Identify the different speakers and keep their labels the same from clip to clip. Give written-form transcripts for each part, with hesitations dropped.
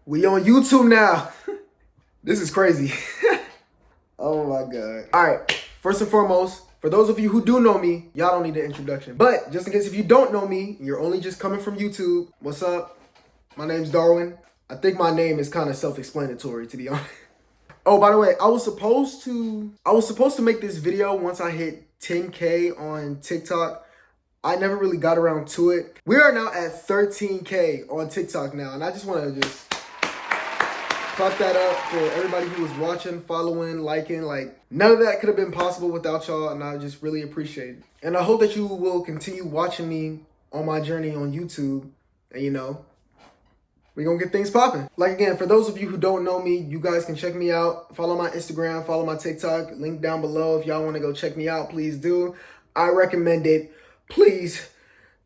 Speaker 1: We on YouTube now. This is crazy. Oh my God. All right, first and foremost, for those of you who do know me, y'all don't need an introduction. But just in case if you don't know me, you're only just coming from YouTube, what's up? My name's Darwin. I think my name is kind of self-explanatory, to be honest. Oh, by the way, I was supposed to make this video once I hit 10K on TikTok. I never really got around to it. We are now at 13K on TikTok now, and I just want to just clap that up for everybody who was watching, following, liking. Like, none of that could have been possible without y'all, and I just really appreciate it. And I hope that you will continue watching me on my journey on YouTube, and you know, we're gonna get things popping. Like, again, for those of you who don't know me, you guys can check me out. Follow my Instagram, follow my TikTok, link down below. If y'all want to go check me out, please do. I recommend it. Please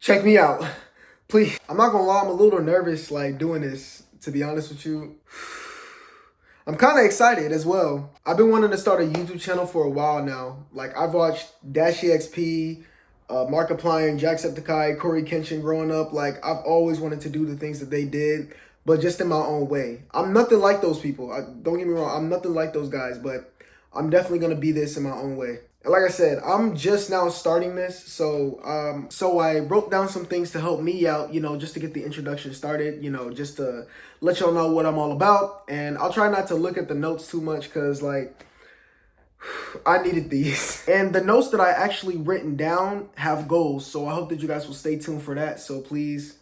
Speaker 1: check me out. Please. I'm not gonna lie, I'm a little nervous like doing this, to be honest with you. I'm kind of excited as well. I've been wanting to start a YouTube channel for a while now. Like, I've watched DashEXP, Markiplier, Jacksepticeye, Corey Kenshin growing up. Like, I've always wanted to do the things that they did, but just in my own way. I'm nothing like those people. Don't get me wrong, I'm nothing like those guys, but I'm definitely gonna be this in my own way. And like I said, I'm just now starting this, so I wrote down some things to help me out, you know, just to get the introduction started, you know, just to let y'all know what I'm all about. And I'll try not to look at the notes too much because, like, I needed these. And the notes that I actually written down have goals, so I hope that you guys will stay tuned for that. So please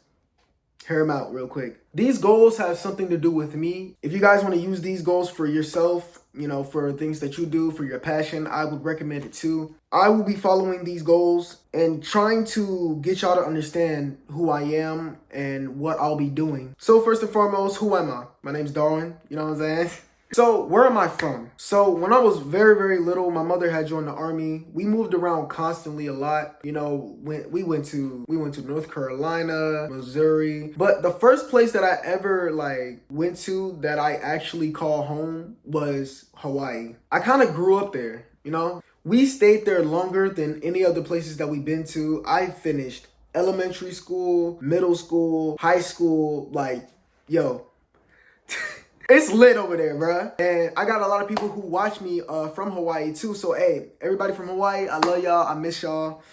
Speaker 1: hear them out real quick. These goals have something to do with me. If you guys want to use these goals for yourself, you know, for things that you do, for your passion, I would recommend it too. I will be following these goals and trying to get y'all to understand who I am and what I'll be doing. So first and foremost, who am I? My name's Darwin, you know what I'm saying? So where am I from? So when I was very, very little, my mother had joined the army. We moved around constantly a lot. You know, we went to North Carolina, Missouri. But the first place that I ever like went to that I actually call home was Hawaii. I kind of grew up there, you know? We stayed there longer than any other places that we've been to. I finished elementary school, middle school, high school, like, yo. It's lit over there, bruh. And I got a lot of people who watch me from Hawaii too. So, hey, everybody from Hawaii, I love y'all. I miss y'all.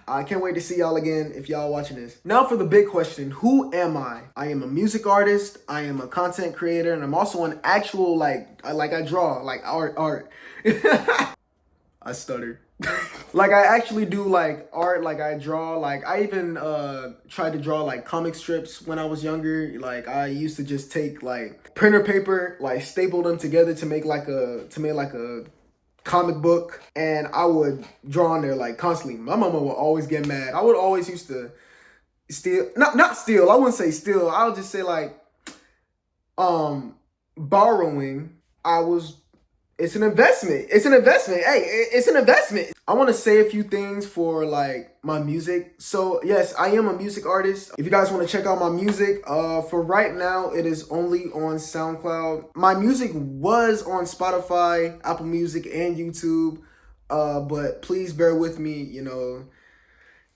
Speaker 1: I can't wait to see y'all again if y'all watching this. Now for the big question, who am I? I am a music artist. I am a content creator. And I'm also an actual, like I draw, like art. I stuttered. Like, I actually do like art, like I draw, like I even tried to draw like comic strips when I was younger. Like, I used to just take like printer paper, like staple them together to make like a comic book, and I would draw on there like constantly. My mama would always get mad. I would always used to steal, not steal, I wouldn't say steal, I would just say like borrowing. It's an investment. It's an investment. Hey, it's an investment. I want to say a few things for like my music. So yes, I am a music artist. If you guys want to check out my music, for right now, it is only on SoundCloud. My music was on Spotify, Apple Music, and YouTube. But please bear with me, you know.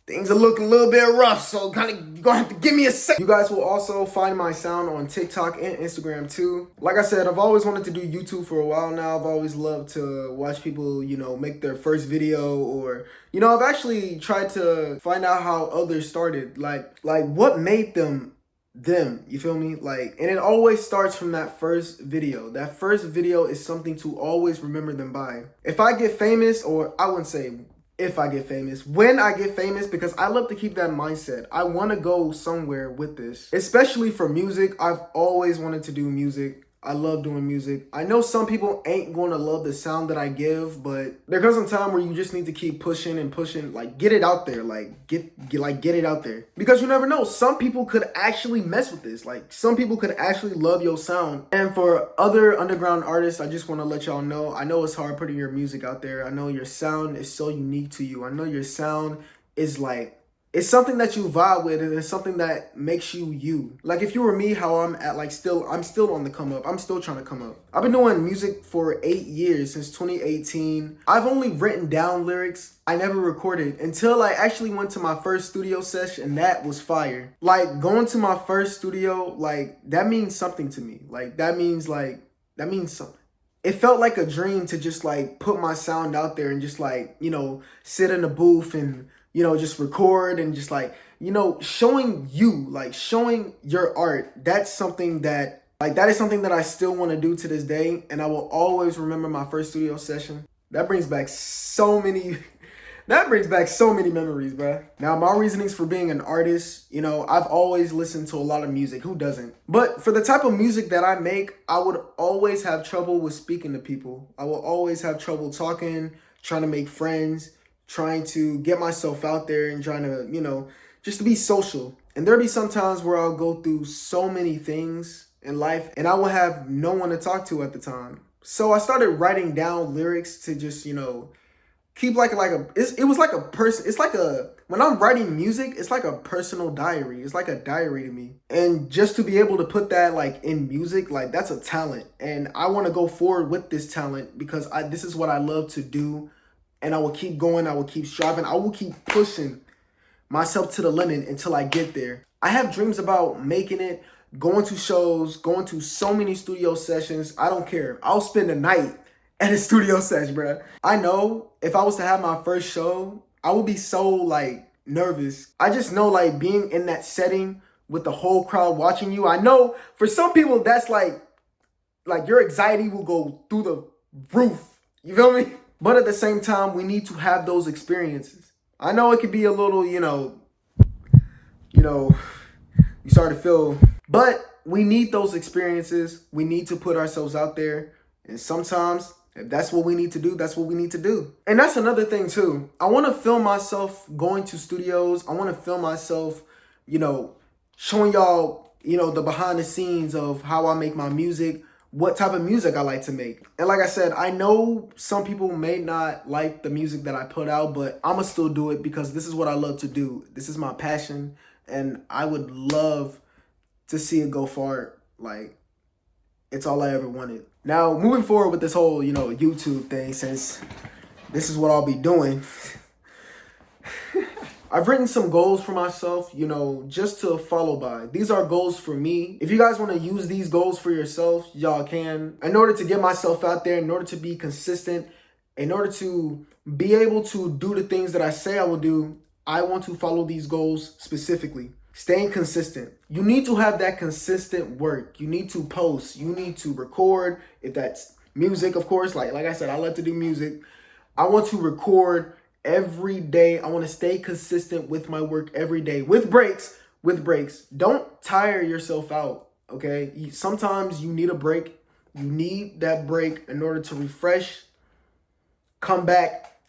Speaker 1: Things are looking a little bit rough, so you're gonna have to give me a sec. You guys will also find my sound on TikTok and Instagram too. Like I said, I've always wanted to do YouTube for a while now. I've always loved to watch people, you know, make their first video, or, you know, I've actually tried to find out how others started, like what made them, you feel me? Like, and it always starts from that first video. That first video is something to always remember them by. If I get famous, or I wouldn't say if I get famous, when I get famous, because I love to keep that mindset. I want to go somewhere with this, especially for music. I've always wanted to do music. I love doing music. I know some people ain't going to love the sound that I give, but there comes a time where you just need to keep pushing and pushing, like get it out there, like get it out there. Because you never know, some people could actually mess with this. Like, some people could actually love your sound. And for other underground artists, I just want to let y'all know, I know it's hard putting your music out there. I know your sound is so unique to you. I know your sound is like it's something that you vibe with, and it's something that makes you you. Like if you were me, how I'm at, like I'm still on the come up. I'm still trying to come up. I've been doing music for 8 years, since 2018. I've only written down lyrics. I never recorded until I actually went to my first studio session, and that was fire. Like going to my first studio, like that means something to me. Like that means something. It felt like a dream to just like put my sound out there and just like, sit in a booth and, just record and just like, showing your art. That's something that that is something that I still want to do to this day. And I will always remember my first studio session. That brings back so many memories, bruh. Now, my reasonings for being an artist, I've always listened to a lot of music. Who doesn't? But for the type of music that I make, I would always have trouble with speaking to people. I will always have trouble talking, trying to make friends, trying to get myself out there and trying to, just to be social. And there'll be some times where I'll go through so many things in life and I will have no one to talk to at the time. So I started writing down lyrics to just, keep it was like a person. It's like when I'm writing music, it's like a personal diary. It's like a diary to me. And just to be able to put that like in music, like that's a talent. And I want to go forward with this talent because this is what I love to do. And I will keep going. I will keep striving. I will keep pushing myself to the limit until I get there. I have dreams about making it, going to shows, going to so many studio sessions. I don't care. I'll spend the night at a studio session, bro. I know if I was to have my first show, I would be so like nervous. I just know like being in that setting with the whole crowd watching you. I know for some people that's like your anxiety will go through the roof. You feel me? But at the same time, we need to have those experiences. I know it could be a little, you start to feel, but we need those experiences. We need to put ourselves out there. And sometimes if that's what we need to do, that's what we need to do. And that's another thing too. I want to film myself going to studios. I want to film myself, showing y'all, the behind the scenes of how I make my music, what type of music I like to make. And like I said, I know some people may not like the music that I put out, but I'ma still do it because this is what I love to do. This is my passion, and I would love to see it go far. Like, it's all I ever wanted. Now, moving forward with this whole, YouTube thing, since this is what I'll be doing, I've written some goals for myself, just to follow by. These are goals for me. If you guys want to use these goals for yourself, y'all can. In order to get myself out there, in order to be consistent, in order to be able to do the things that I say I will do, I want to follow these goals specifically. Staying consistent. You need to have that consistent work. You need to post. You need to record. If that's music, of course, like I said, I love to do music. I want to record every day. I want to stay consistent with my work every day with breaks. Don't tire yourself out. Okay. Sometimes you need a break. You need that break in order to refresh, come back,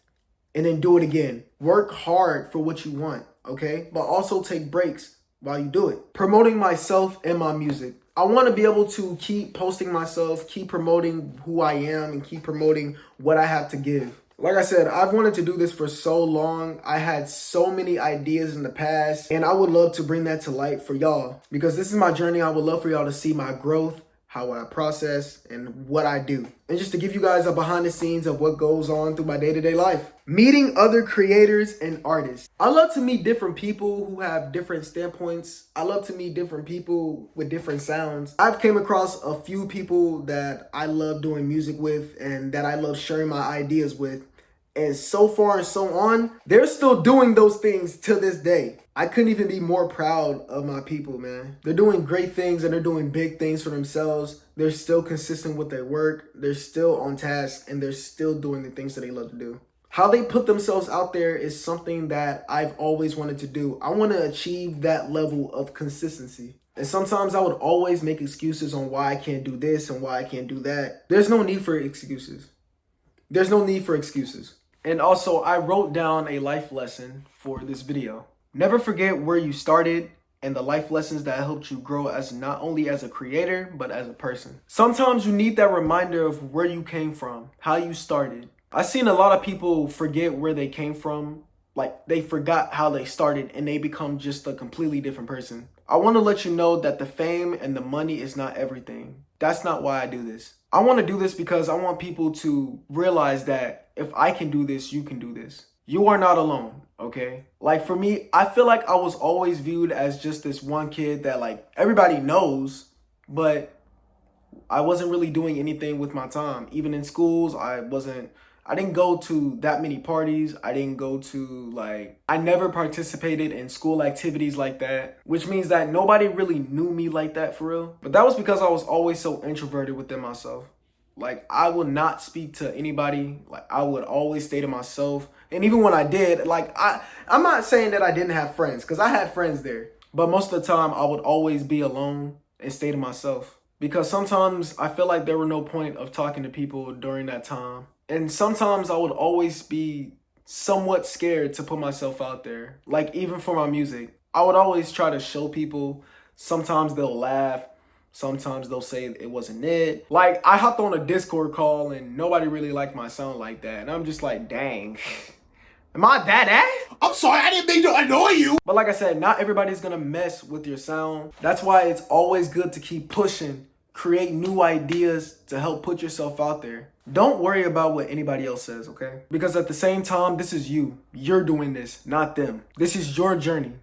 Speaker 1: and then do it again. Work hard for what you want. Okay. But also take breaks while you do it. Promoting myself and my music. I want to be able to keep posting myself, keep promoting who I am, and keep promoting what I have to give. Like I said, I've wanted to do this for so long. I had so many ideas in the past, and I would love to bring that to light for y'all because this is my journey. I would love for y'all to see my growth, how I process, and what I do. And just to give you guys a behind the scenes of what goes on through my day-to-day life. Meeting other creators and artists. I love to meet different people who have different standpoints. I love to meet different people with different sounds. I've came across a few people that I love doing music with and that I love sharing my ideas with. And so far and so on, they're still doing those things to this day. I couldn't even be more proud of my people, man. They're doing great things and they're doing big things for themselves. They're still consistent with their work. They're still on task and they're still doing the things that they love to do. How they put themselves out there is something that I've always wanted to do. I want to achieve that level of consistency. And sometimes I would always make excuses on why I can't do this and why I can't do that. There's no need for excuses. There's no need for excuses. And also, I wrote down a life lesson for this video. Never forget where you started and the life lessons that helped you grow as not only as a creator, but as a person. Sometimes you need that reminder of where you came from, how you started. I've seen a lot of people forget where they came from like they forgot how they started and they become just a completely different person. I want to let you know that the fame and the money is not everything. That's not why I do this. I want to do this because I want people to realize that if I can do this, you can do this. You are not alone, okay? Like for me, I feel like I was always viewed as just this one kid that like everybody knows, but I wasn't really doing anything with my time. Even in schools, I didn't go to that many parties. I didn't go to I never participated in school activities like that, which means that nobody really knew me like that for real. But that was because I was always so introverted within myself. Like I would not speak to anybody. Like I would always stay to myself. And even when I did, I'm not saying that I didn't have friends, because I had friends there. But most of the time I would always be alone and stay to myself. Because sometimes I feel like there were no point of talking to people during that time. And sometimes I would always be somewhat scared to put myself out there. Like even for my music, I would always try to show people. Sometimes they'll laugh. Sometimes they'll say it wasn't it. Like I hopped on a Discord call and nobody really liked my sound like that. And I'm just like, dang, am I that ass?
Speaker 2: I'm sorry, I didn't mean to annoy you.
Speaker 1: But like I said, not everybody's gonna mess with your sound. That's why it's always good to keep pushing. Create new ideas to help put yourself out there. Don't worry about what anybody else says, okay? Because at the same time, this is you. You're doing this, not them. This is your journey.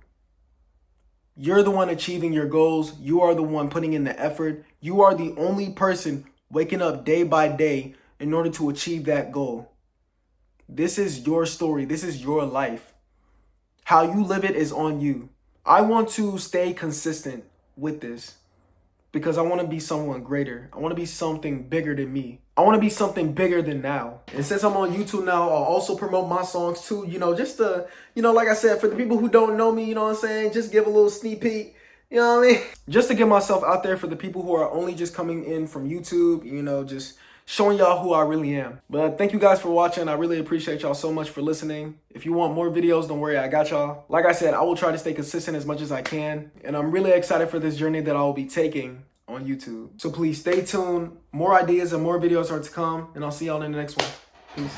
Speaker 1: You're the one achieving your goals. You are the one putting in the effort. You are the only person waking up day by day in order to achieve that goal. This is your story. This is your life. How you live it is on you. I want to stay consistent with this, because I want to be someone greater. I want to be something bigger than me. I want to be something bigger than now. And since I'm on YouTube now, I'll also promote my songs too. Just to, like I said, for the people who don't know me, you know what I'm saying? Just give a little sneak peek. You know what I mean? Just to get myself out there for the people who are only just coming in from YouTube, just showing y'all who I really am. But thank you guys for watching. I really appreciate y'all so much for listening. If you want more videos, don't worry, I got y'all. Like I said, I will try to stay consistent as much as I can. And I'm really excited for this journey that I will be taking on YouTube. So please stay tuned. More ideas and more videos are to come. And I'll see y'all in the next one. Peace.